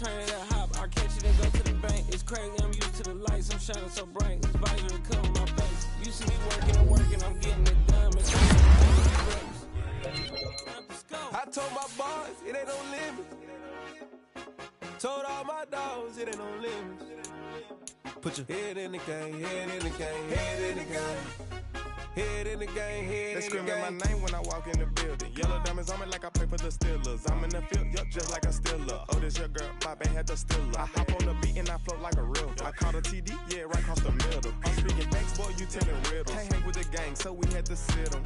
turn it up, hop. I catch it and go to the bank. It's crazy, I'm used to the lights. I'm shining so bright. This visor will cover my face. You see me working and working, I'm getting it done. I told my boys, it ain't no limits. Told all my dogs, it ain't no limits. Put your head in the game, head in the game, head in the game. Head in the game, head in the game. They screaming my name when I walk in the building. Yellow diamonds on me like I play for the Steelers. I'm in the field, yup, just like a Steeler. Oh, this your girl, my band had the Steeler. I hop on the beat and I float like a river. I caught a TD, yeah, right across the middle. I'm speaking facts, boy, you telling riddles. Can't hang with the gang, so we had to sit them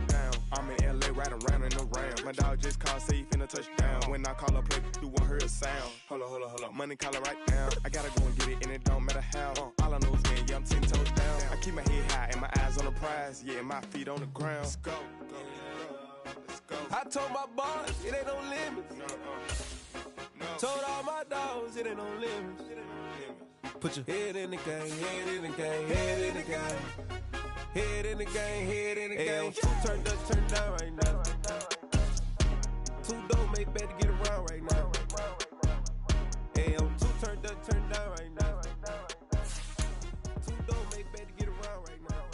down. I'm in LA, riding around in the round. My dog just called, say he finna touchdown. When I call a play, you won't hear a sound. Hold up, money calling right now. I gotta go and get it, and it don't matter how. All I know is win, yeah, I'm 10 toes down. I keep my head high and my eyes on the prize. Yeah, my feet on the ground. Let's go. Let's go. I told my boys, it ain't no limits. No. Told all my dogs, it ain't no limits. Put your head in the game, head in the game, head in the game. Head in the game, head in the game. Two turn down right now. Two don't make bad to get around right now. Hey, I'm two turn down right now. Two don't make bad to get around right now.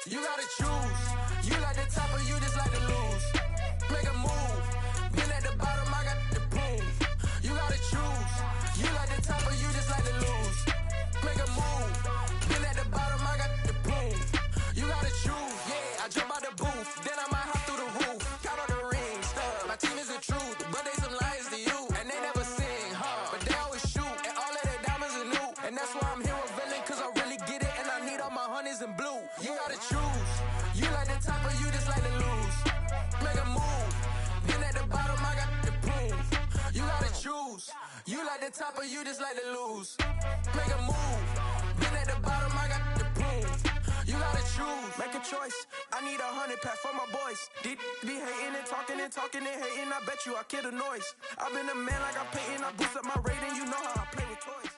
You gotta choose. You like the top or you just like to lose. Make a move. Been at the bottom, I got the proof. You gotta choose. You like the top or you just like to lose. Make a move. Been at the bottom, I got the proof. You gotta choose. Yeah, I jump out the booth. Then I might hop through the roof. Count on the rings. My team is the truth, but they some liars to you. And they never sing, but they always shoot. And all of their diamonds are new. And that's why I'm here with villain, cause I really get it. And I need all my honeys in blue. You gotta choose. You like the top or you just like to lose. Make a move. Been at the bottom, I got the proof. You gotta choose. You like the top or you just like to lose. Make a move. Been at the bottom, I got the proof. You gotta choose. Make a choice. I need 100 pack for my boys. Deep be hating and talking and hating. I bet you I kill the noise. I've been a man like I'm Peyton. I boost up my rating. You know how I play with toys.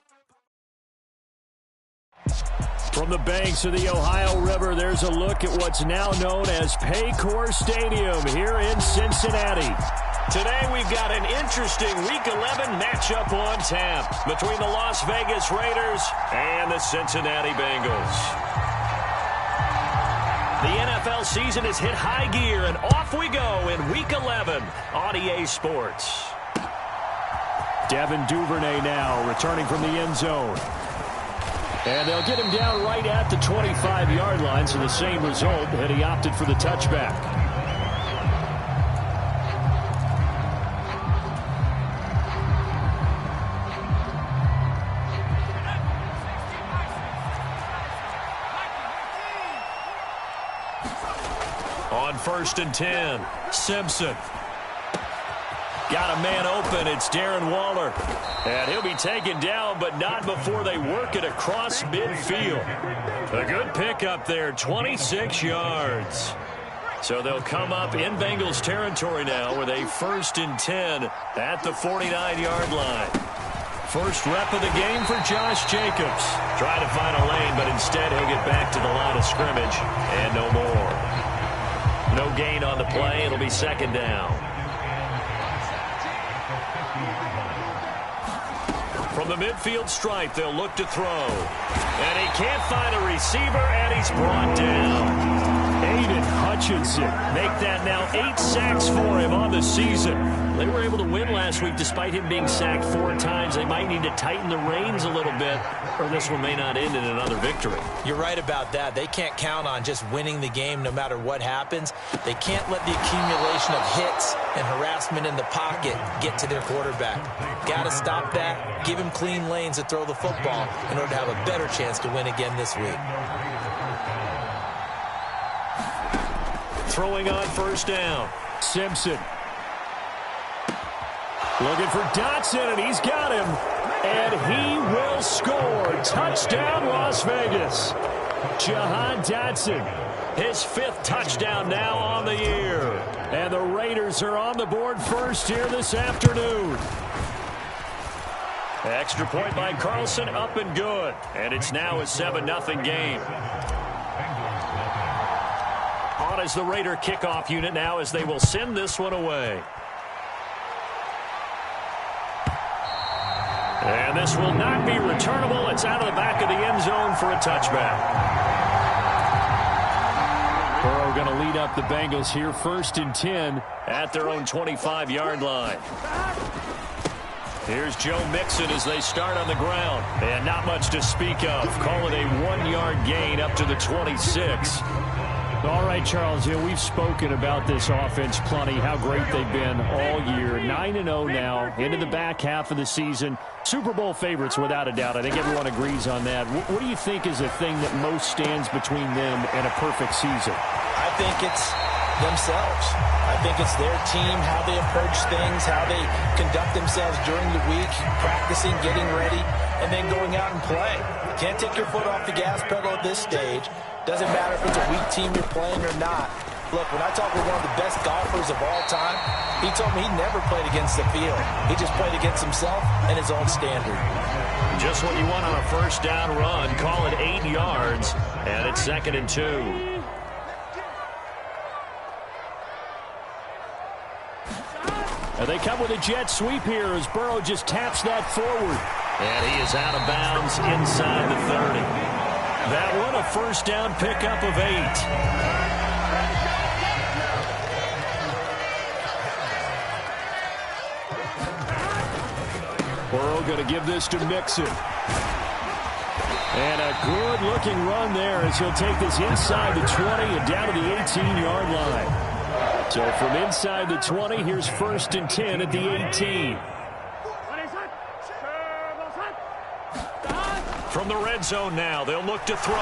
From the banks of the Ohio River, there's a look at what's now known as Paycor Stadium here in Cincinnati. Today we've got an interesting Week 11 matchup on tap between the Las Vegas Raiders and the Cincinnati Bengals. The NFL season has hit high gear, and off we go in Week 11 on EA Sports. Devin Duvernay now returning from the end zone. And they'll get him down right at the 25-yard line, so the same result, and he opted for the touchback. On 1st and 10, Simpson. Got a man open. It's Darren Waller. And he'll be taken down, but not before they work it across midfield. A good pickup there, 26 yards. So they'll come up in Bengals territory now with a 1st and 10 at the 49-yard line. First rep of the game for Josh Jacobs. Trying to find a lane, but instead he'll get back to the line of scrimmage and no more. No gain on the play. It'll be 2nd down. From the midfield stripe, they'll look to throw. And he can't find a receiver, and he's brought down. Aiden Hutchinson make that now 8 sacks for him on the season. They were able to win last week despite him being sacked 4 times. They might need to tighten the reins a little bit, or this one may not end in another victory. You're right about that. They can't count on just winning the game no matter what happens. They can't let the accumulation of hits and harassment in the pocket get to their quarterback. Got to stop that, give him clean lanes to throw the football in order to have a better chance to win again this week. Throwing on 1st down, Simpson. Looking for Dotson, and he's got him. And he will score. Touchdown, Las Vegas. Jahan Dotson, his 5th touchdown now on the year. And the Raiders are on the board first here this afternoon. Extra point by Carlson, up and good. And it's now a 7-0 game. On is the Raider kickoff unit now as they will send this one away. And this will not be returnable. It's out of the back of the end zone for a touchback. Burrow going to lead up the Bengals here, 1st and 10 at their own 25-yard line. Here's Joe Mixon as they start on the ground. And not much to speak of. Call it a 1-yard gain up to the 26. All right, Charles, we've spoken about this offense plenty, how great they've been all year. 9-0 now, into the back half of the season. Super Bowl favorites, without a doubt. I think everyone agrees on that. What do you think is the thing that most stands between them and a perfect season? I think it's themselves. I think it's their team, how they approach things, how they conduct themselves during the week, practicing, getting ready, and then going out and playing. You can't take your foot off the gas pedal at this stage. Doesn't matter if it's a weak team you're playing or not. Look, when I talk with one of the best golfers of all time, he told me he never played against the field. He just played against himself and his own standard. Just what you want on a first down run. Call it 8 yards, and it's 2nd and 2. They come with a jet sweep here as Burrow just taps that forward. And he is out of bounds inside the 30. That one a first down pickup of 8. Burrow going to give this to Mixon. And a good-looking run there as he'll take this inside the 20 and down to the 18-yard line. So from inside the 20, here's 1st and 10 at the 18. From the red zone now, they'll look to throw.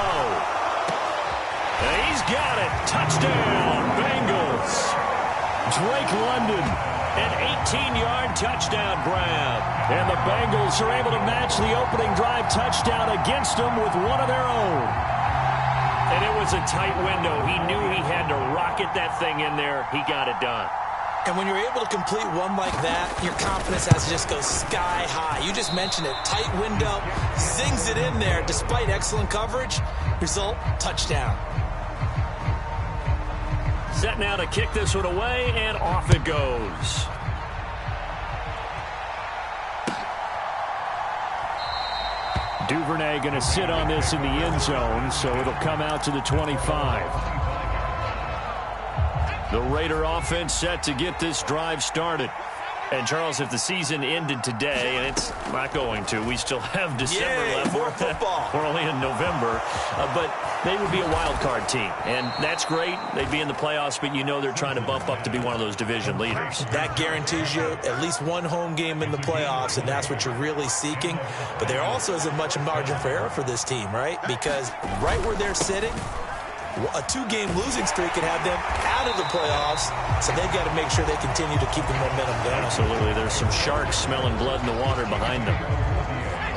And he's got it. Touchdown, Bengals. Drake London. An 18-yard touchdown grab. And the Bengals are able to match the opening drive touchdown against them with one of their own. And it was a tight window. He knew he had to rocket that thing in there. He got it done. And when you're able to complete one like that, your confidence has to just go sky high. You just mentioned it. Tight window, zings it in there despite excellent coverage. Result, touchdown. Set now to kick this one away, and off it goes. Duvernay going to sit on this in the end zone, so it'll come out to the 25. The Raider offense set to get this drive started. And, Charles, if the season ended today, and it's not going to, we still have December left. More football. We're only in November. But they would be a wild card team. And that's great. They'd be in the playoffs, but you know they're trying to bump up to be one of those division leaders. That guarantees you at least one home game in the playoffs, and that's what you're really seeking. But there also isn't much margin for error for this team, right? Because right where they're sitting, a 2-game losing streak could have them out of the playoffs, so they've got to make sure they continue to keep the momentum going. Absolutely. There's some sharks smelling blood in the water behind them.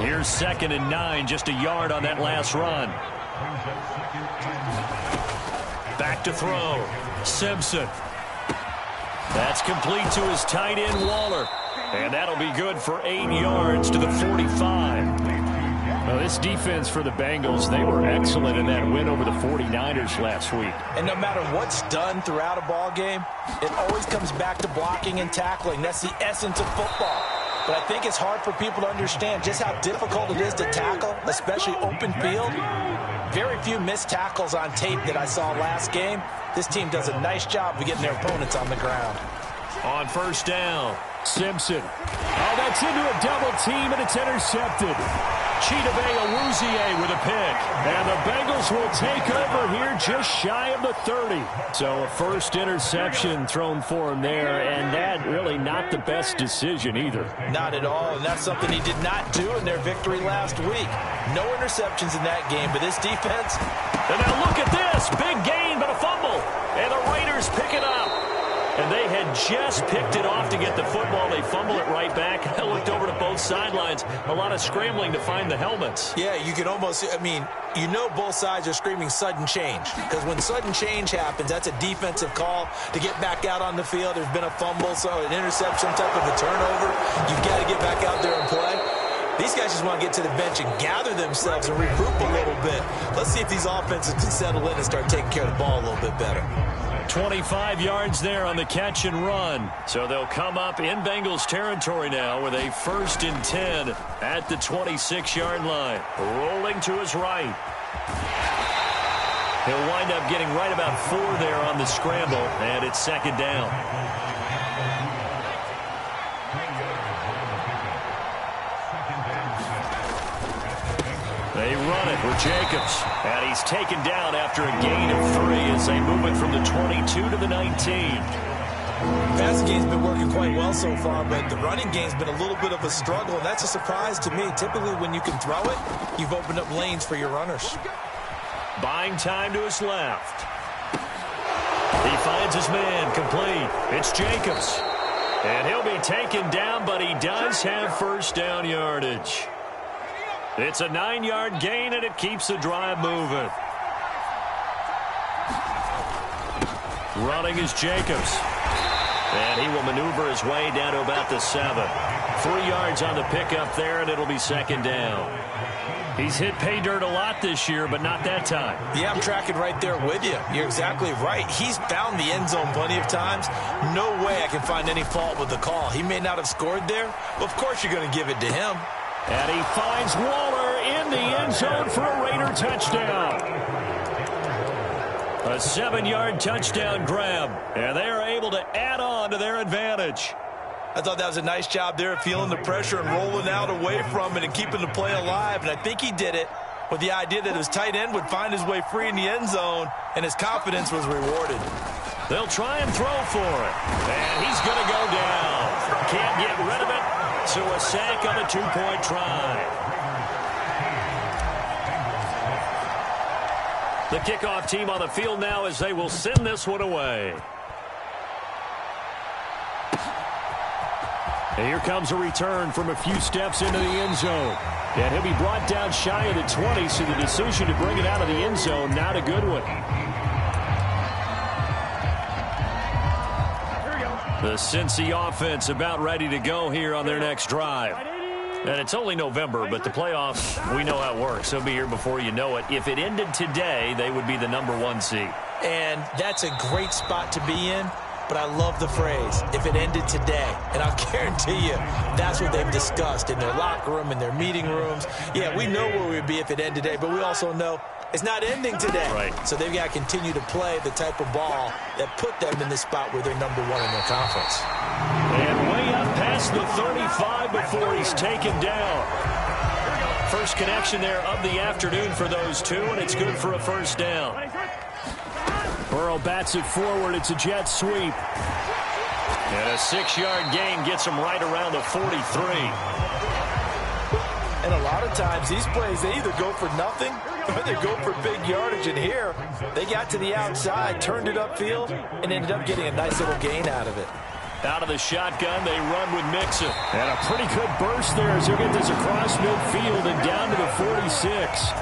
Here's 2nd and 9, just a yard on that last run. Back to throw. Simpson. That's complete to his tight end, Waller. And that'll be good for 8 yards to the 45. Well, this defense for the Bengals, they were excellent in that win over the 49ers last week. And no matter what's done throughout a ball game, it always comes back to blocking and tackling. That's the essence of football. But I think it's hard for people to understand just how difficult it is to tackle, especially open field. Very few missed tackles on tape that I saw last game. This team does a nice job of getting their opponents on the ground. On 1st down, Simpson. Oh, that's into a double team, and it's intercepted. Chidobe Awuzie with a pick. And the Bengals will take over here just shy of the 30. So a first interception thrown for him there, and that really not the best decision either. Not at all, and that's something he did not do in their victory last week. No interceptions in that game, but this defense. And now look at this. Big gain, but a fumble. And the Raiders pick it up. And they had just picked it off to get the football. They fumble it right back. I looked over to both sidelines. A lot of scrambling to find the helmets. Yeah, you can almost, you know both sides are screaming sudden change. Because when sudden change happens, that's a defensive call to get back out on the field. There's been a fumble, so an interception, type of a turnover. You've got to get back out there and play. These guys just want to get to the bench and gather themselves and regroup a little bit. Let's see if these offenses can settle in and start taking care of the ball a little bit better. 25 yards there on the catch and run. So they'll come up in Bengals territory now with a 1st and 10 at the 26-yard line. Rolling to his right. He'll wind up getting right about 4 there on the scramble, and it's 2nd down. They run it with Jacobs, and he's taken down after a gain of 3 as they move it from the 22 to the 19. Passing game's been working quite well so far, but the running game's been a little bit of a struggle, and that's a surprise to me. Typically, when you can throw it, you've opened up lanes for your runners. Buying time to his left. He finds his man complete. It's Jacobs. And he'll be taken down, but he does have 1st down yardage. It's a 9-yard gain, and it keeps the drive moving. Running is Jacobs. And he will maneuver his way down to about the 7. 3 yards on the pickup there, and it'll be 2nd down. He's hit pay dirt a lot this year, but not that time. Yeah, I'm tracking right there with you. You're exactly right. He's found the end zone plenty of times. No way I can find any fault with the call. He may not have scored there, but of course you're going to give it to him. And he finds Waller in the end zone for a Raider touchdown. A 7-yard touchdown grab, and they are able to add on to their advantage. I thought that was a nice job there of feeling the pressure and rolling out away from it and keeping the play alive. And I think he did it with the idea that his tight end would find his way free in the end zone, and his confidence was rewarded. They'll try and throw for it. And he's going to go down. Can't get rid of it. So a sack on a 2-point try. The kickoff team on the field now as they will send this one away. And here comes a return from a few steps into the end zone. And he'll be brought down shy of the 20, so the decision to bring it out of the end zone, not a good one. The Cincy offense about ready to go here on their next drive. And it's only November, but the playoffs, we know how it works. They'll be here before you know it. If it ended today, they would be the #1 seed. And that's a great spot to be in. But I love the phrase, if it ended today. And I'll guarantee you, that's what they've discussed in their locker room, in their meeting rooms. Yeah, we know where we'd be if it ended today, but we also know it's not ending today. Right. So they've got to continue to play the type of ball that put them in the spot where they're #1 in their conference. And way up past the 35 before he's taken down. First connection there of the afternoon for those two, and it's good for a 1st down. Burrow bats it forward. It's a jet sweep. And a 6-yard gain gets him right around the 43. And a lot of times these plays, they either go for nothing or they go for big yardage. And here, they got to the outside, turned it upfield, and ended up getting a nice little gain out of it. Out of the shotgun, they run with Mixon. And a pretty good burst there as he'll get this across midfield and down to the 46.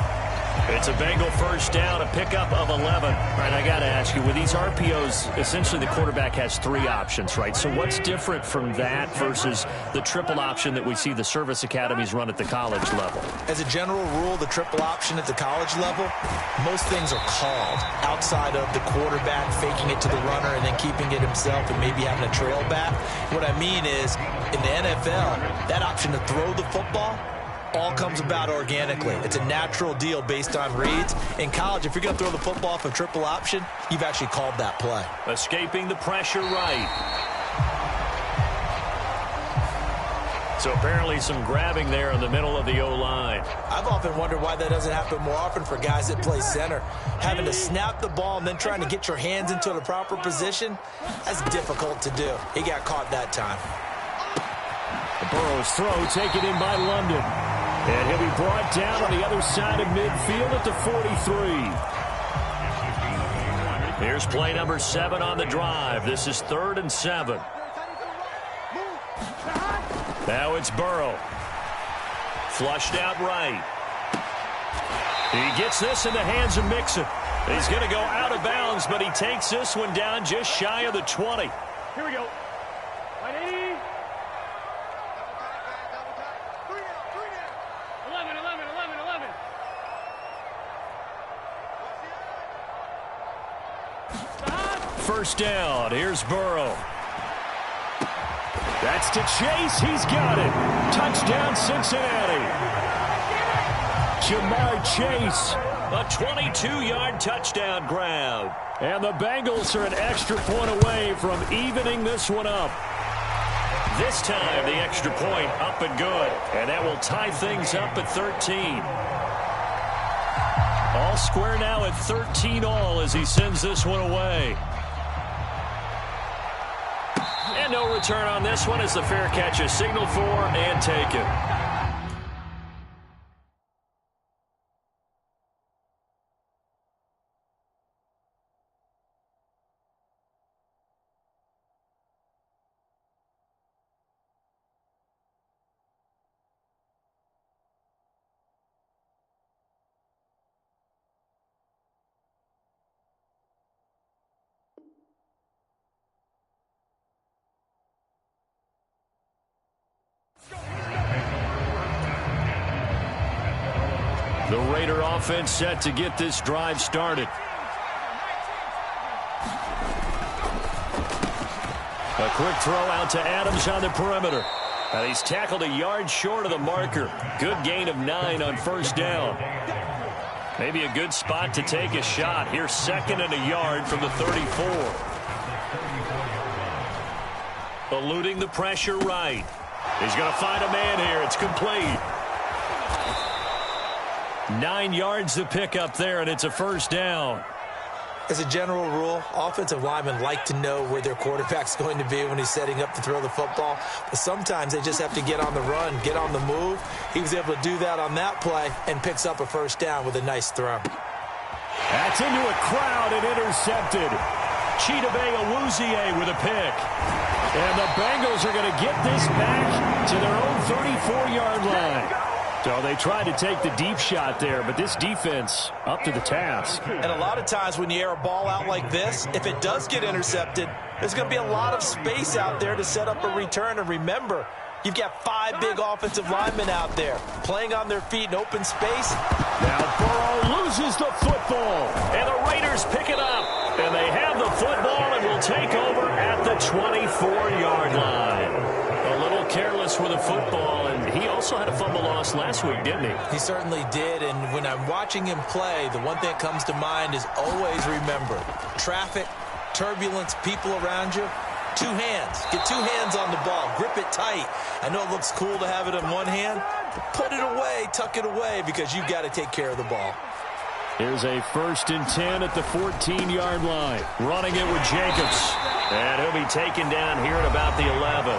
It's a Bengal 1st down, a pickup of 11. All right, I got to ask you, with these RPOs, essentially the quarterback has 3 options, right? So what's different from that versus the triple option that we see the service academies run at the college level? As a general rule, the triple option at the college level, most things are called outside of the quarterback faking it to the runner and then keeping it himself and maybe having a trail back. What I mean is, in the NFL, that option to throw the football all comes about organically. It's a natural deal based on reads. In college, if you're going to throw the football off a triple option, you've actually called that play. Escaping the pressure right. So apparently some grabbing there in the middle of the O-line. I've often wondered why that doesn't happen more often for guys that play center. Having to snap the ball and then trying to get your hands into the proper position, that's difficult to do. He got caught that time. Burrow's throw taken in by London. And he'll be brought down on the other side of midfield at the 43. Here's play number 7 on the drive. This is 3rd and 7. Now it's Burrow. Flushed out right. He gets this in the hands of Mixon. He's going to go out of bounds, but he takes this one down just shy of the 20. Here we go. 180. first down. Here's Burrow. That's to Chase. He's got it. Touchdown, Cincinnati. Jamar Chase, a 22-yard touchdown grab. And the Bengals are an extra point away from evening this one up. This time, the extra point up and good. And that will tie things up at 13. All square now at 13 all as he sends this one away. And no return on this one as the fair catch is signaled for and taken. The Raider offense set to get this drive started. A quick throw out to Adams on the perimeter. And he's tackled a yard short of the marker. Good gain of 9 on first down. Maybe a good spot to take a shot. Here's 2nd and a yard from the 34. Eluding the pressure right. He's going to find a man here. It's complete. 9 yards to pick up there, and it's a first down. As a general rule, offensive linemen like to know where their quarterback's going to be when he's setting up to throw the football. But sometimes they just have to get on the run, get on the move. He was able to do that on that play and picks up a first down with a nice throw. That's into a crowd and intercepted. Chidobe Awuzie with a pick. And the Bengals are going to get this back to their own 34-yard line. So they tried to take the deep shot there, but this defense up to the task. And a lot of times when you air a ball out like this, if it does get intercepted, there's going to be a lot of space out there to set up a return. And remember, you've got 5 big offensive linemen out there playing on their feet in open space. Now Burrow loses the football, and the Raiders pick it up. And they have the football and will take over at the 24-yard line. A little careless with the football, and he also had a fumble loss last week, didn't he? He certainly did, and when I'm watching him play, the one thing that comes to mind is always remember, traffic, turbulence, people around you, 2 hands. Get 2 hands on the ball. Grip it tight. I know it looks cool to have it in one hand, but put it away, tuck it away, because you've got to take care of the ball. Here's a 1st and 10 at the 14-yard line. Running it with Jacobs. And he'll be taken down here at about the 11.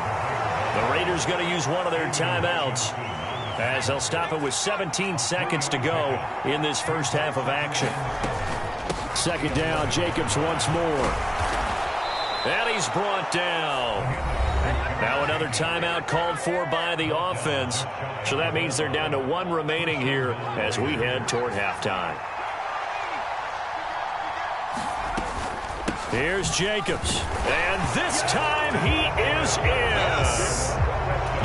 The Raiders going to use one of their timeouts as they'll stop it with 17 seconds to go in this first half of action. 2nd down, Jacobs once more. And he's brought down. Now another timeout called for by the offense. So that means they're down to 1 remaining here as we head toward halftime. Here's Jacobs. And this time he is in. Yes.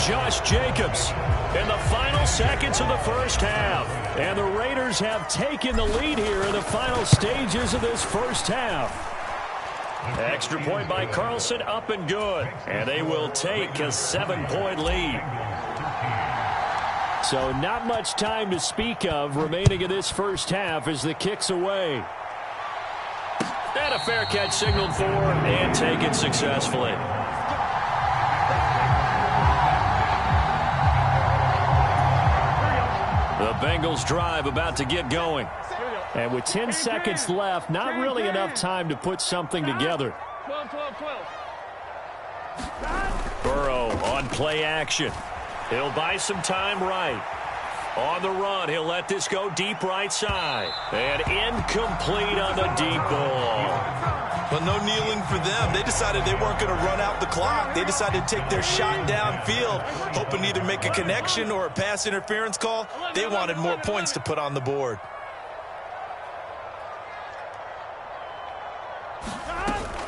Josh Jacobs in the final seconds of the first half. And the Raiders have taken the lead here in the final stages of this first half. Extra point by Carlson, up and good. And they will take a 7-point lead. So not much time to speak of remaining in this first half as the kick's away. And a fair catch signaled for and taken successfully. The Bengals drive about to get going. And with 10 seconds left, not really enough time to put something together. 12. Burrow on play action. He'll buy some time right. On the run, he'll let this go deep right side. And incomplete on the deep ball. Well, no kneeling for them. They decided they weren't going to run out the clock. They decided to take their shot downfield, hoping to either make a connection or a pass interference call. They wanted more points to put on the board.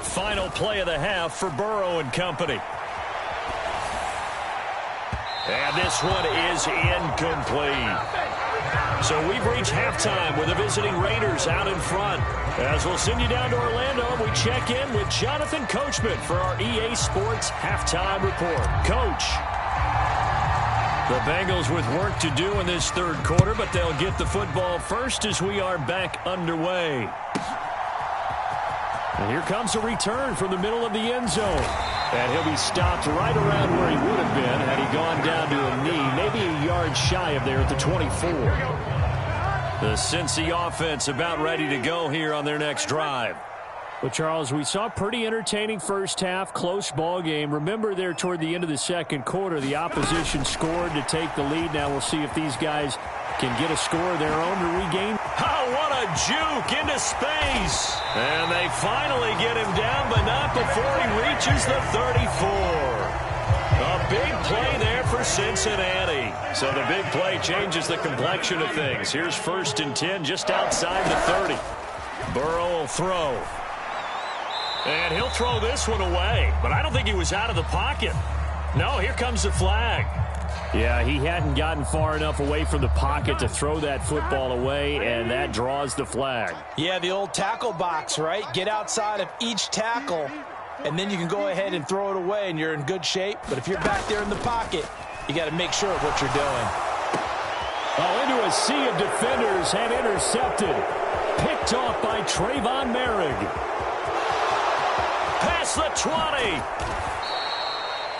Final play of the half for Burrow and company. And this one is incomplete. So we've reached halftime with the visiting Raiders out in front. As we'll send you down to Orlando, we check in with Jonathan Coachman for our EA Sports Halftime Report. Coach. The Bengals with work to do in this third quarter, but they'll get the football first as we are back underway. And here comes a return from the middle of the end zone. And he'll be stopped right around where he would have been had he gone down to a knee, maybe a yard shy of there at the 24. The Cincy offense about ready to go here on their next drive. Well, Charles, we saw a pretty entertaining first half, close ball game. Remember there toward the end of the second quarter, the opposition scored to take the lead. Now we'll see if these guys can get a score of their own to regain. Oh, what a juke into space. And they finally get him down, but not before he reaches the 34. A big play there for Cincinnati. So the big play changes the complexion of things. Here's 1st and 10 just outside the 30. Burrow will throw. And he'll throw this one away. But I don't think he was out of the pocket. No, here comes the flag. Yeah, he hadn't gotten far enough away from the pocket to throw that football away, and that draws the flag. Yeah, the old tackle box, right? Get outside of each tackle, and then you can go ahead and throw it away, and you're in good shape. But if you're back there in the pocket, you got to make sure of what you're doing. Oh, into a sea of defenders and intercepted. Picked off by Trayvon Merrick. Past the 20.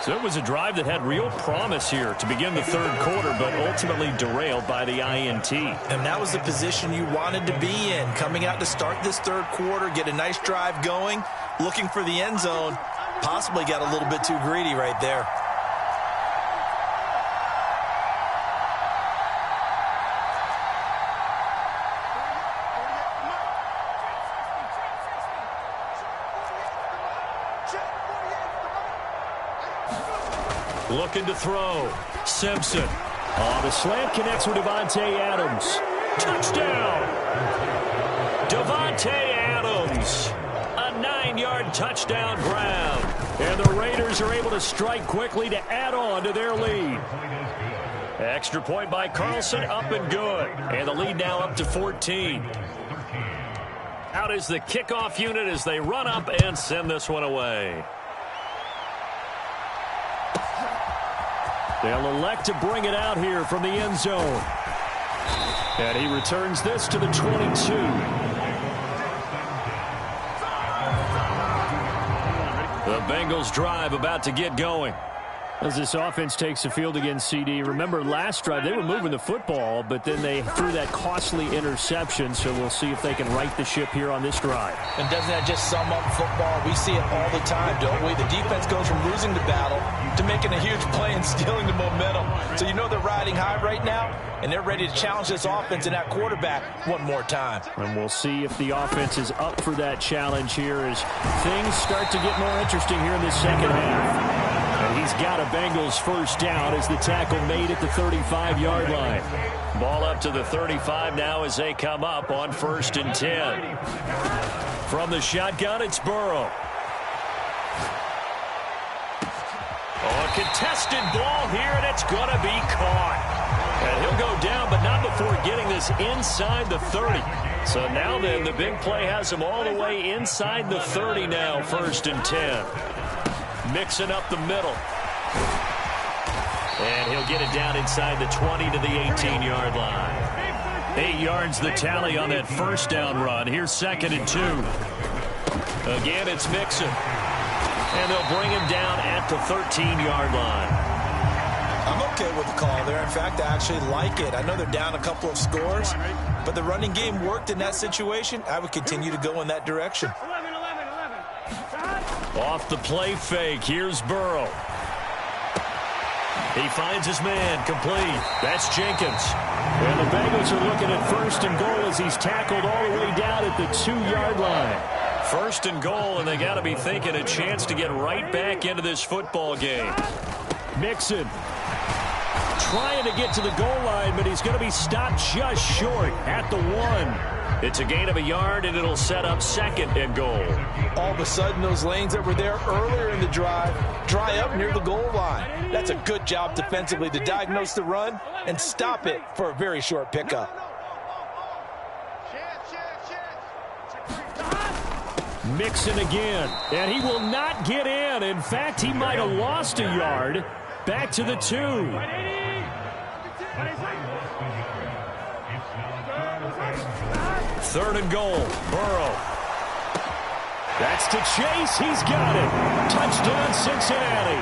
So it was a drive that had real promise here to begin the third quarter, but ultimately derailed by the INT. And that was the position you wanted to be in. Coming out to start this third quarter, get a nice drive going, looking for the end zone. Possibly got a little bit too greedy right there. Looking to throw. Simpson. Oh, the slant connects with Davante Adams. Touchdown! Davante Adams. A 9-yard touchdown grab. And the Raiders are able to strike quickly to add on to their lead. Extra point by Carlson, up and good. And the lead now up to 14. Out is the kickoff unit as they run up and send this one away. They'll elect to bring it out here from the end zone. And he returns this to the 22. The Bengals drive about to get going. As this offense takes the field against CD, remember last drive they were moving the football, but then they threw that costly interception, so we'll see if they can right the ship here on this drive. And doesn't that just sum up football? We see it all the time, don't we? The defense goes from losing the battle to making a huge play and stealing the momentum. So you know they're riding high right now, and they're ready to challenge this offense and that quarterback one more time. And we'll see if the offense is up for that challenge here as things start to get more interesting here in the second half. And he's got a Bengals first down as the tackle made at the 35-yard line. Ball up to the 35 now as they come up on 1st and 10. From the shotgun, it's Burrow. Oh, a contested ball here, and it's going to be caught. And he'll go down, but not before getting this inside the 30. So now then, the big play has him all the way inside the 30 now, 1st and 10. Mixing up the middle. And he'll get it down inside the 20 to the 18-yard line. 8 yards the tally on that first down run. Here's 2nd and 2. Again, it's Mixon. And they'll bring him down at the 13-yard line. I'm okay with the call there. In fact, I actually like it. I know they're down a couple of scores, but the running game worked in that situation. I would continue to go in that direction. Off the play fake, here's Burrow. He finds his man, complete. That's Jenkins. And the Bengals are looking at 1st and goal as he's tackled all the way down at the 2-yard line. 1st and goal, and they got to be thinking a chance to get right back into this football game. Mixon trying to get to the goal line, but he's going to be stopped just short at the 1. It's a gain of a yard, and it'll set up 2nd and goal. All of a sudden, those lanes that were there earlier in the drive dry up near the goal line. That's a good job defensively to diagnose the run and stop it for a very short pickup. Mixon again, and he will not get in. In fact, he might have lost a yard. Back to the 2. 3rd and goal. Burrow. That's to Chase. He's got it. Touchdown, Cincinnati.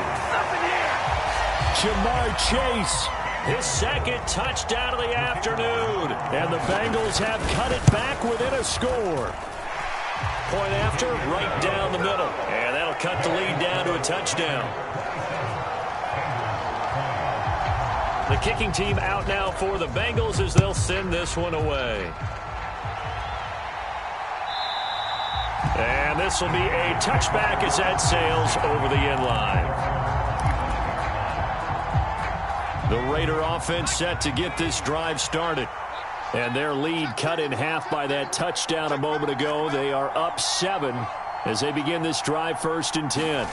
Jamar Chase, his 2nd touchdown of the afternoon. And the Bengals have cut it back within a score. Point after, right down the middle. And that'll cut the lead down to a touchdown. The kicking team out now for the Bengals as they'll send this one away. And this will be a touchback as that sails over the end line. The Raider offense set to get this drive started. And their lead cut in half by that touchdown a moment ago. They are up 7 as they begin this drive, 1st and 10.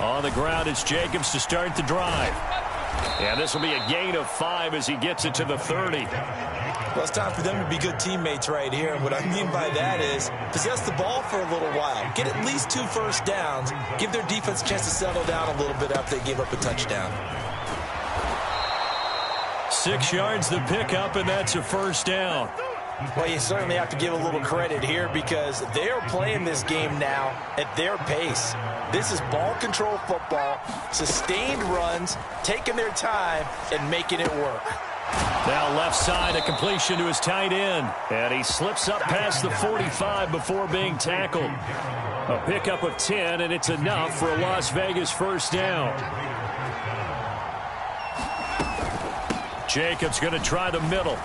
On the ground, it's Jacobs to start the drive. And this will be a gain of 5 as he gets it to the 30. Well, it's time for them to be good teammates right here. And what I mean by that is possess the ball for a little while. Get at least 2 first downs. Give their defense a chance to settle down a little bit after they gave up a touchdown. 6 yards the pickup, and that's a 1st down. Well, you certainly have to give a little credit here because they are playing this game now at their pace. This is ball control football, sustained runs, taking their time, and making it work. Now left side, a completion to his tight end. And he slips up past the 45 before being tackled. A pickup of 10, and it's enough for a Las Vegas 1st down. Jacobs going to try the middle.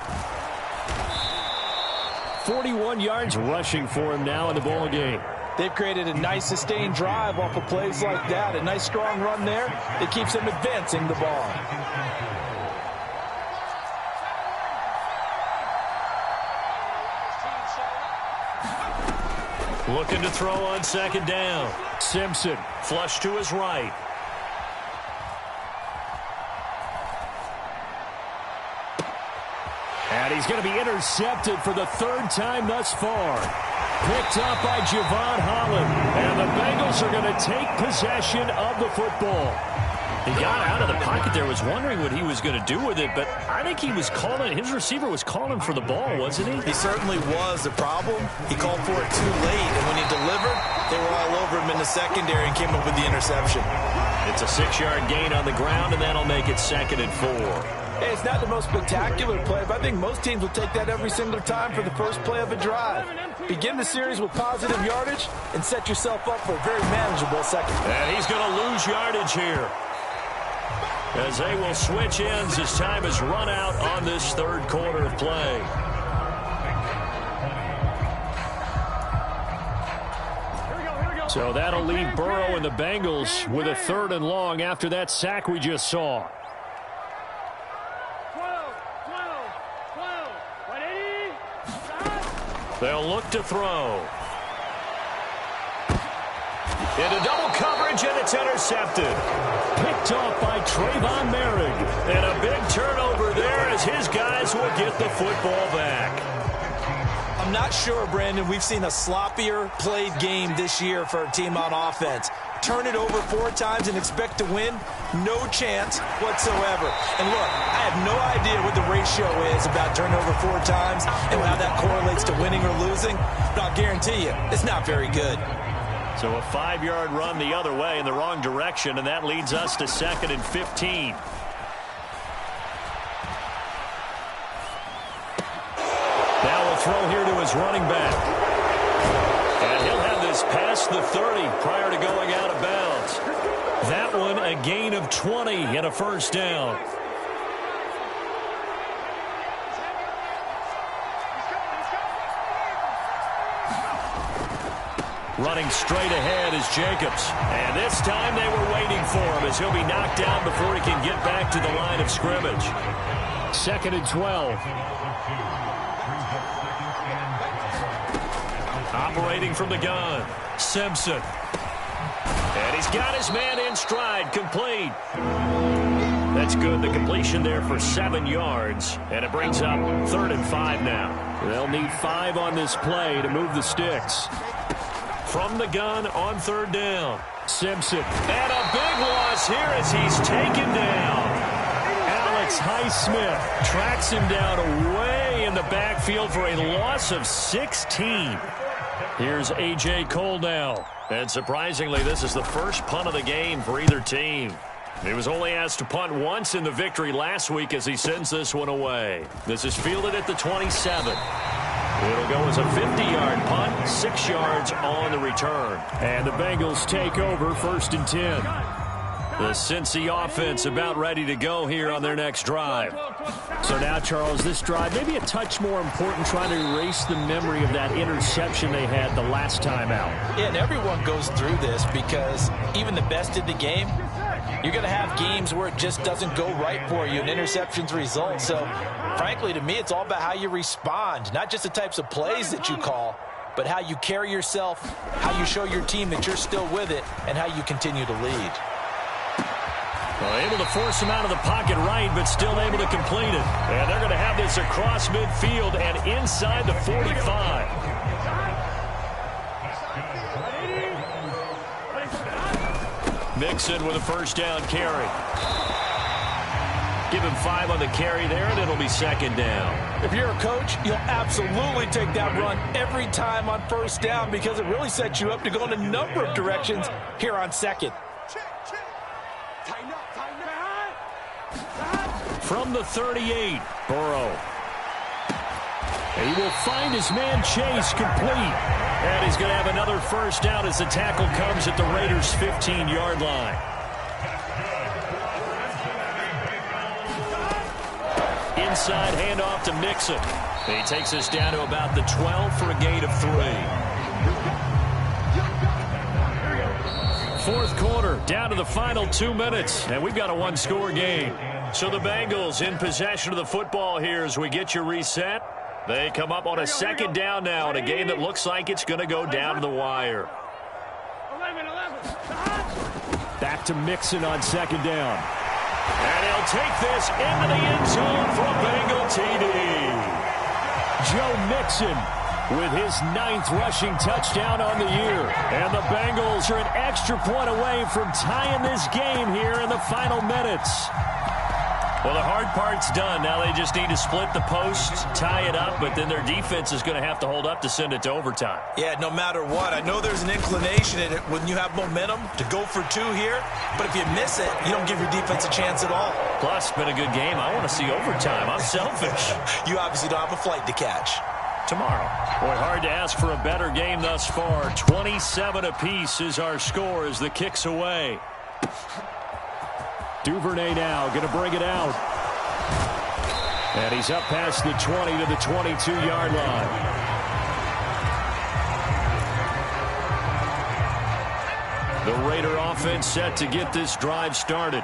41 yards rushing for him now in the ball game. They've created a nice sustained drive off of plays like that. A nice strong run there that keeps them advancing the ball. Looking to throw on 2nd down. Simpson flush to his right. And he's going to be intercepted for the 3rd time thus far. Picked up by Javon Holland. And the Bengals are going to take possession of the football. He got out of the pocket there, was wondering what he was going to do with it, but I think he was calling, his receiver was calling for the ball, wasn't he? He certainly was. The problem, he called for it too late, and when he delivered, they were all over him in the secondary and came up with the interception. It's a 6-yard gain on the ground, and that'll make it 2nd and 4. Hey, it's not the most spectacular play, but I think most teams will take that every single time for the first play of a drive. Begin the series with positive yardage and set yourself up for a very manageable second. And he's going to lose yardage here, as they will switch ends as time has run out on this 3rd quarter of play. So that'll leave Burrow and the Bengals with a 3rd and long after that sack we just saw. They'll look to throw. Into double coverage, and it's intercepted. Picked off by Trayvon Merrick. And a big turnover there as his guys will get the football back. I'm not sure, Brandon, we've seen a sloppier played game this year for a team on offense. Turn it over 4 times and expect to win? No chance whatsoever. And look, I have no idea what the ratio is about turning over 4 times and how that correlates to winning or losing, but I'll guarantee you, it's not very good. So a 5-yard run the other way in the wrong direction, and that leads us to 2nd and 15. Now we'll throw here to his running back. And he'll have this past the 30 prior to going out of bounds. That one a gain of 20 and a 1st down. Running straight ahead is Jacobs. And this time they were waiting for him as he'll be knocked down before he can get back to the line of scrimmage. 2nd and 12. Operating from the gun, Simpson. And he's got his man in stride, complete. That's good. The completion there for 7 yards. And it brings up 3rd and 5 now. They'll need 5 on this play to move the sticks. from the gun on third down. Simpson. And a big loss here as he's taken down. Alex Highsmith tracks him down away in the backfield for a loss of 16. Here's A.J. Cole now. And surprisingly, this is the first punt of the game for either team. He was only asked to punt once in the victory last week as he sends this one away. This is fielded at the 27. It'll go as a 50-yard punt, 6 yards on the return. And the Bengals take over 1st and 10. The Cincy offense about ready to go here on their next drive. So now, Charles, this drive maybe a touch more important, trying to erase the memory of that interception they had the last time out. Yeah, and everyone goes through this because even the best in the game, you're going to have games where it just doesn't go right for you and interceptions result. So, frankly, to me, it's all about how you respond, not just the types of plays that you call, but how you carry yourself, how you show your team that you're still with it, and how you continue to lead. Well, able to force him out of the pocket right, but still able to complete it. And they're going to have this across midfield and inside the 45. Mixon with a first down carry. Give him 5 on the carry there, and it'll be 2nd down. If you're a coach, you'll absolutely take that run every time on 1st down because it really sets you up to go in a number of directions here on 2nd. From the 38, Burrow. He will find his man Chase complete. And he's going to have another first down as the tackle comes at the Raiders' 15-yard line. Inside handoff to Mixon. He takes us down to about the 12 for a gain of 3. 4th quarter, down to the final 2 minutes, and we've got a 1-score game. So the Bengals in possession of the football here as we get you reset. They come up on a 2nd down now in a game that looks like it's going to go down to the wire. Back to Mixon on 2nd down. And he'll take this into the end zone for a Bengal TD. Joe Mixon with his 9th rushing touchdown on the year. And the Bengals are an extra point away from tying this game here in the final minutes. Well, the hard part's done. Now they just need to split the post, tie it up, but then their defense is going to have to hold up to send it to overtime. Yeah, no matter what. I know there's an inclination in it when you have momentum to go for 2 here, but if you miss it, you don't give your defense a chance at all. Plus, it's been a good game. I want to see overtime. I'm selfish. You obviously don't have a flight to catch. Tomorrow. Boy, hard to ask for a better game thus far. 27 apiece is our score as the kick's away. Duvernay now going to bring it out. And he's up past the 20 to the 22-yard line. The Raider offense set to get this drive started.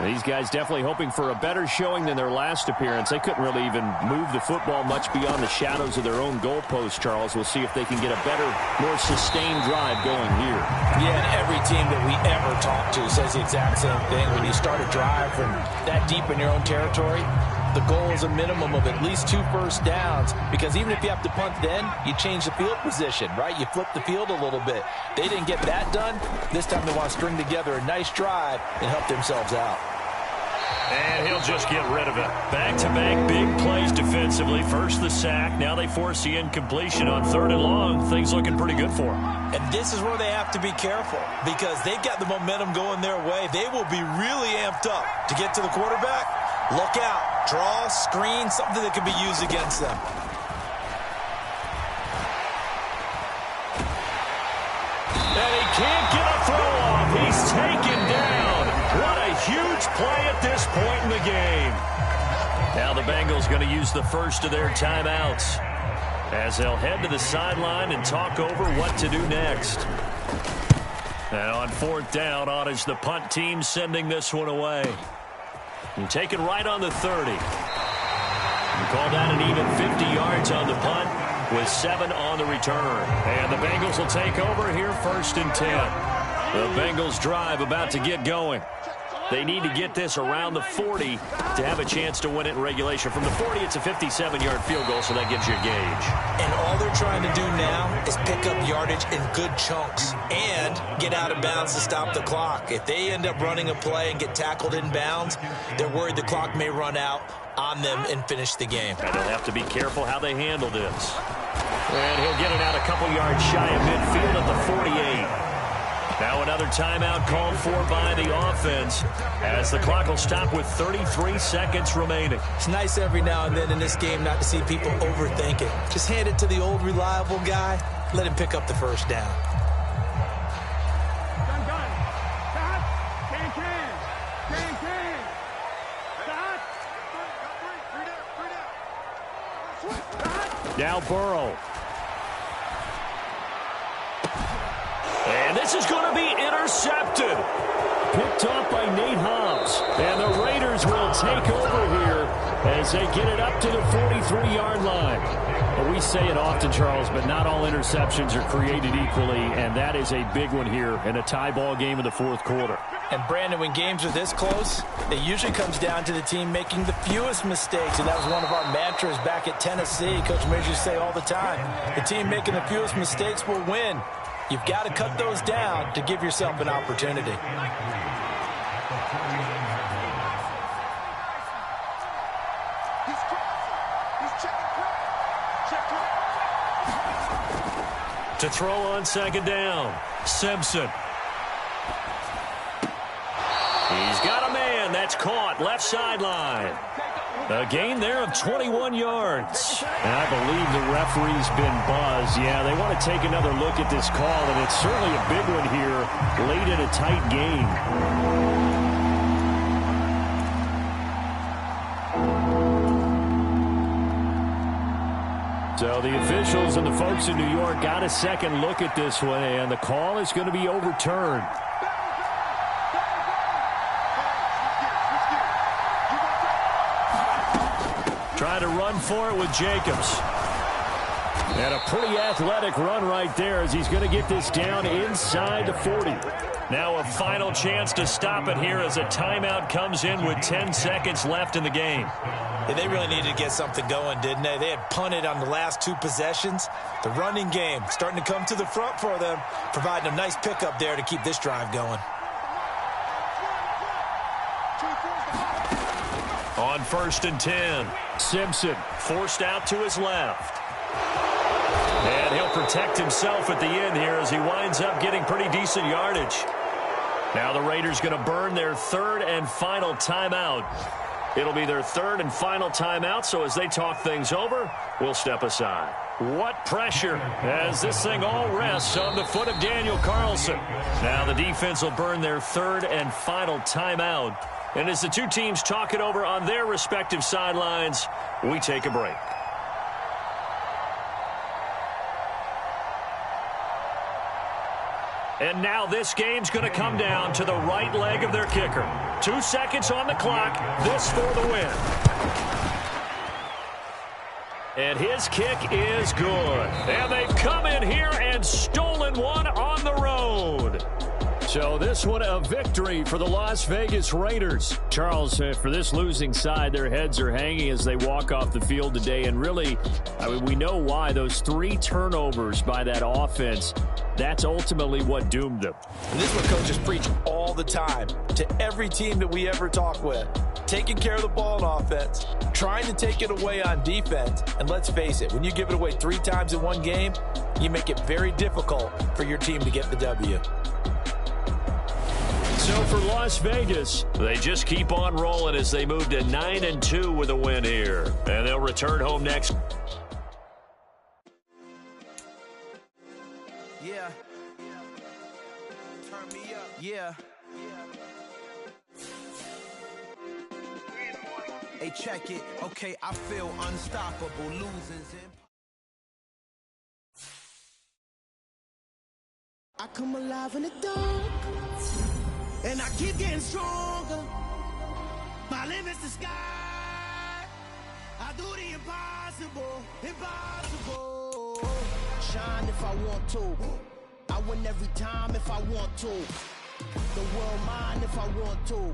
These guys definitely hoping for a better showing than their last appearance. They couldn't really even move the football much beyond the shadows of their own goalpost, Charles. We'll see if they can get a better, more sustained drive going here. Yeah, and every team that we ever talk to says the exact same thing. When you start a drive from that deep in your own territory, the goal is a minimum of at least 2 first downs, because even if you have to punt then, you change the field position, right? You flip the field a little bit. They didn't get that done. This time they want to string together a nice drive and help themselves out. And he'll just get rid of it. Back-to-back big plays defensively. First the sack. Now they force the incompletion on 3rd and long. Things looking pretty good for them. And this is where they have to be careful because they've got the momentum going their way. They will be really amped up to get to the quarterback. Look out. Draw, screen, something that can be used against them. And he can't get a throw off. He's taken down. What a huge play at this point in the game. Now the Bengals going to use the first of their timeouts as they'll head to the sideline and talk over what to do next. And on 4th down, on is the punt team sending this one away. And taken right on the 30. And call that an even 50 yards on the punt with 7 on the return. And the Bengals will take over here 1st and 10. The Bengals drive about to get going. They need to get this around the 40 to have a chance to win it in regulation. From the 40, it's a 57-yard field goal, so that gives you a gauge. And all they're trying to do now is pick up yardage in good chunks and get out of bounds to stop the clock. If they end up running a play and get tackled in bounds, they're worried the clock may run out on them and finish the game. And they'll have to be careful how they handle this. And he'll get it out a couple yards shy of midfield at the 48. Now another timeout called for by the offense as the clock will stop with 33 seconds remaining. It's nice every now and then in this game not to see people overthink it. Just hand it to the old reliable guy. Let him pick up the first down. Now Burrow. And this is going to be intercepted. Picked off by Nate Hobbs. And the Raiders will take over here as they get it up to the 43-yard line. Well, we say it often, Charles, but not all interceptions are created equally, and that is a big one here in a tie ball game in the fourth quarter. And, Brandon, when games are this close, it usually comes down to the team making the fewest mistakes, and that was one of our mantras back at Tennessee. Coach Majors used to say all the time, the team making the fewest mistakes will win. You've got to cut those down to give yourself an opportunity. To throw on second down, Simpson. He's got a man. That's caught left sideline. A gain there of 21 yards. And I believe the referee's been buzzed. Yeah, they want to take another look at this call, and it's certainly a big one here late in a tight game. So the officials and the folks in New York got a second look at this one, and the call is going to be overturned. Trying to run for it with Jacobs. And a pretty athletic run right there as he's going to get this down inside the 40. Now a final chance to stop it here as a timeout comes in with 10 seconds left in the game. Yeah, they really needed to get something going, didn't they? They had punted on the last two possessions. The running game starting to come to the front for them, providing a nice pickup there to keep this drive going. On 1st and 10, Simpson forced out to his left. And he'll protect himself at the end here as he winds up getting pretty decent yardage. Now the Raiders going to burn their third and final timeout. It'll be their third and final timeout, so as they talk things over, we'll step aside. What pressure as this thing all rests on the foot of Daniel Carlson. Now the defense will burn their third and final timeout. And as the two teams talk it over on their respective sidelines, we take a break. And now this game's going to come down to the right leg of their kicker. 2 seconds on the clock. This for the win. And his kick is good. And they've come in here and stolen one on the road. So this one a victory for the Las Vegas Raiders. Charles, for this losing side, their heads are hanging as they walk off the field today. And really, I mean, we know why. Those 3 turnovers by that offense, that's ultimately what doomed them. And this is what coaches preach all the time to every team that we ever talk with. Taking care of the ball on offense, trying to take it away on defense. And let's face it, when you give it away 3 times in one game, you make it very difficult for your team to get the W. So for Las Vegas, they just keep on rolling as they move to 9-2 with a win here. And they'll return home next. Yeah. Turn me up. Yeah. Hey, check it. Okay, I feel unstoppable. Losing's in. I come alive in the dark. And I keep getting stronger. My limit's the sky. I do the impossible, impossible. Shine if I want to. I win every time if I want to. The world mine if I want to.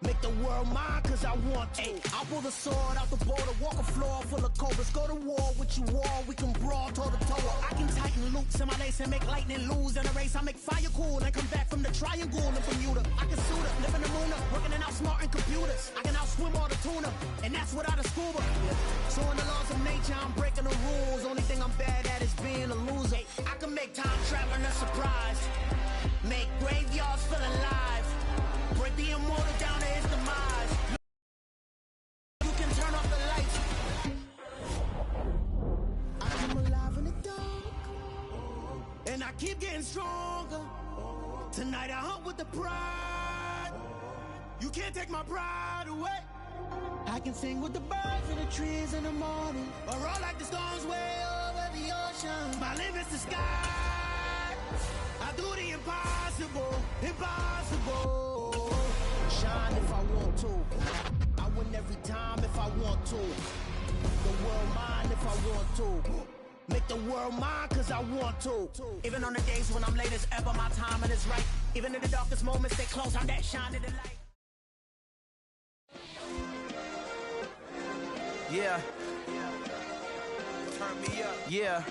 Make the world mine cause I want to. I pull the sword out the border, walk a floor full of cobras. Go to war with you all, we can brawl toe to toe. I can tighten loop boots in my lace and make lightning lose in a race. I make fire cool and come back from the triangle in Bermuda. I can suit up, live in the moon up, working and outsmarting computers. I can outswim all the tuna, and that's without a scuba. So in the laws of nature, I'm breaking the rules. Only thing I'm bad at is being a loser. I can make time traveling a surprise, make graveyards feel alive, break the immortal down to his demise. You can turn off the lights. I come alive in the dark, and I keep getting stronger. Tonight I hunt with the pride. You can't take my pride away. I can sing with the birds and the trees in the morning, or roll like the storms way over the ocean. My limit's the sky. I do the impossible, impossible. Shine if I want to. I win every time if I want to. The world mine if I want to. Make the world mine cause I want to. Even on the days when I'm late as ever, my timing is right. Even in the darkest moments, stay close, I'm that shining the light. Yeah. Turn me up. Yeah.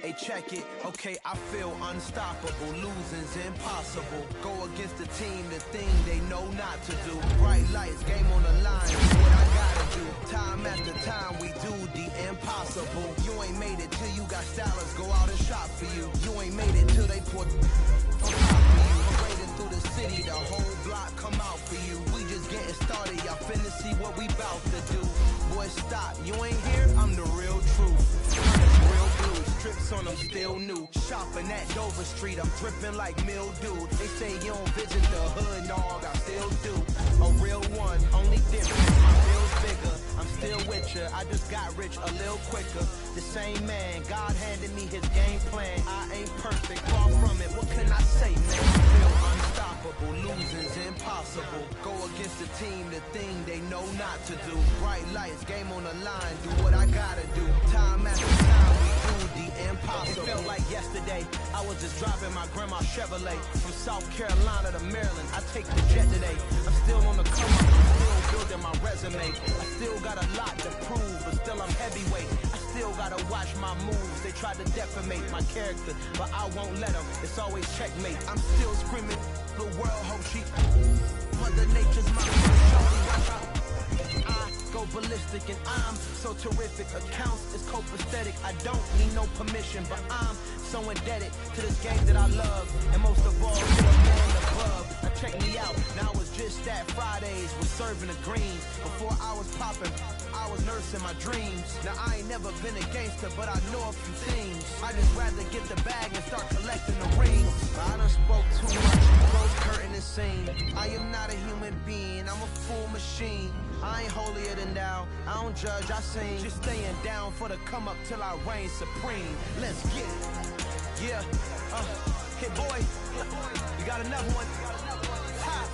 Hey, check it. Okay, I feel unstoppable. Losing's impossible. Go against the team, the thing they know not to do. Bright lights, game on the line. What I gotta do. Time after time, we do the impossible. You ain't made it till you got stylists go out and shop for you. You ain't made it till they put on top of you. Parading through the city, the whole block come out for you. We just getting started, y'all finna see what we bout to do. Boy, stop, you ain't here, I'm the real truth. Real blue, strips on them still new. Shopping at Dover Street, I'm dripping like mildew. They say you don't visit the hood, dog, I still do. A real one, only difference, my bill's bigger. I'm still with ya, I just got rich a little quicker. The same man, God handed me his game plan. I ain't perfect, far from it, what can I say, man? Feel unstoppable, losing's impossible. Go against the team, the thing they know not to do. Bright lights, game on the line, do what I gotta do. Time after time, we do the impossible. It felt like yesterday, I was just driving my grandma's Chevrolet. From South Carolina to Maryland, I take the jet today. I'm still on the come up, I'm still building my resume. I still got a lot to prove, but still I'm heavyweight. I still gotta watch my moves. They tried to defamate my character, but I won't let them. It's always checkmate. I'm still screaming, the world hope she. Mother Nature's my watch out. I go ballistic and I'm so terrific. Accounts is copacetic. I don't need no permission, but I'm so indebted to this game that I love, and most of all to the man above. Now check me out. Now it's just that Fridays was serving the greens. Before I was popping, I was nursing my dreams. Now I ain't never been a gangster, but I know a few things. I just rather get the bag and start collecting the rings. I done spoke too much. Close curtain and scene. I am not a human being. I'm a full machine. I ain't holier than thou. I don't judge, I sing. Just staying down for the come up till I reign supreme. Let's get it. Yeah. Hey boy, you got another one. Ha.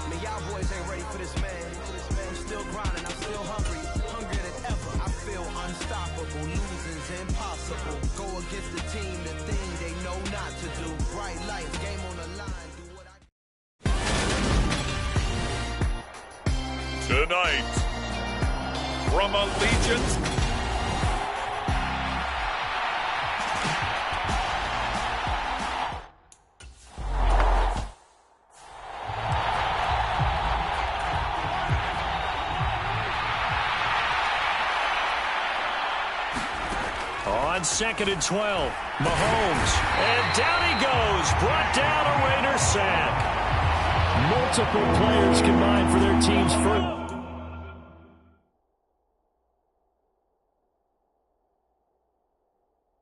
Man, y'all boys ain't ready for this, man. I'm still grinding, I'm still hungry. Hungrier than ever. I feel unstoppable. Losing's impossible. Go against the team, the thing they know not to do. Bright lights, game on the line. Do what I Tonight, from Allegiant. On 2nd and 12, Mahomes, and down he goes, brought down a Raider sack. Multiple players combined for their team's first.